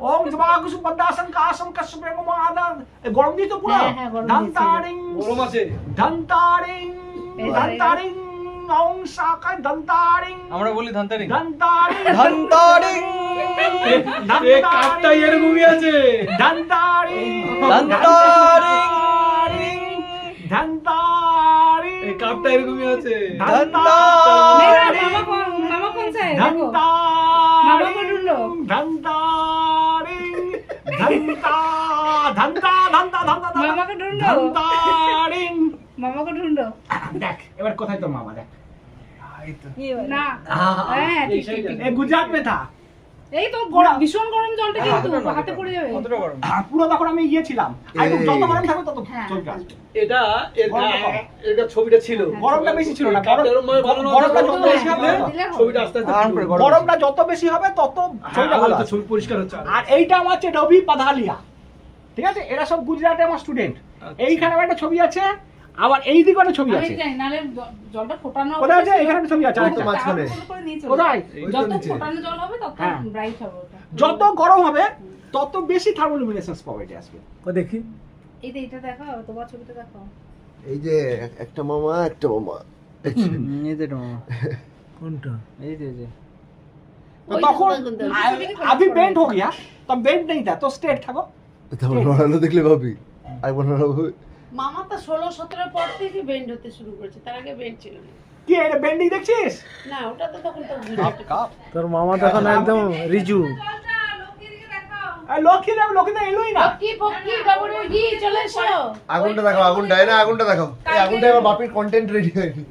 ওম জবাগুসু পদ্দাসন কাসম কাসবেম মাদান গরম দিই তো পুরো দন্তারিং গরম আছে দন্তারিং দন্তারিং ওম শাকায় দন্তারিং আমরা বলি ধন্তারিং দন্তারিং ধন্তারিং এই কাপটা এরকমই আছে দন্তারিং ধন্তারিং धंतारी এই কাপটা এরকমই আছে धंतारी मामा कौन सा है देखो धंतारी मामा को ढूंढ लो धंतारी धंता धंता धंता धंता मामा को ढूंढ लो धंतारी मामा को ढूंढो देख এবার কোথায় তোর মামা দেখ ये ना এই সাইডে এই গুজরাট में था এই তো ভীষণ গরম জলটা কিন্তু হাতে পড়ে যাবে কতটা গরম পুরো তখন আমি গিয়েছিলাম একদম যত গরম থাকবে তত চলবে আসবে এটা এটা ছবিটা ছিল গরমটা বেশি ছিল না গরমটা যত বেশি হবে ছবিটা আস্তে আস্তে গরমটা যত বেশি হবে তত ছবিটা ভালো আসবে। ছবি পরিষ্কার হচ্ছে আর এইটা আমার হচ্ছে রবি পাধালিয়া ঠিক আছে এরা সব গুজরাটে আমার স্টুডেন্ট এইখানে আমার একটা ছবি আছে আবার এই দিকে একটা ছবি আমি আছে জানি নালে জলটা ফোটানো কোথায় আছে এখানে একটা ছবি আছে আরেকটা। মাঝখানে কোথায় যত ফোটানো জল হবে তত হ্যাঁ। ব্রাইট হবে ওটা যত গরম হবে তত বেশি থার্মোলুমিনেসেন্স পাওয়ার আসবে ও দেখি এটা দেখাও তোমার ছবিটা দেখাও এই যে একটা মামা একটা মামা এই যে মামা কোনটা এই যে तो তখন अभी बेंड हो गया तब बेंड नहीं था तो स्ट्रेट था তারপর লড়ানো দেখলে ভাবি আইবো না মামা তো 16-17 পর থেকে বেন্ড হতে শুরু করেছে, তার আগে বেন্ড ছিল না। কি এটা বেন্ডিং দেখছিস না ওটা তো তখন তো গুজরাটে। তোর মামা তখন একদম রিজু লক্ষ্মী দেব লক্ষ্মী দেব এলোই না পক্কি পক্কি ডবলডি চলে এসো। আগুনটা দেখাও আগুনটা এই না আগুনটা দেখাও এই আগুনটা এবার বাপির কন্টেন্ট রেডি হয়নি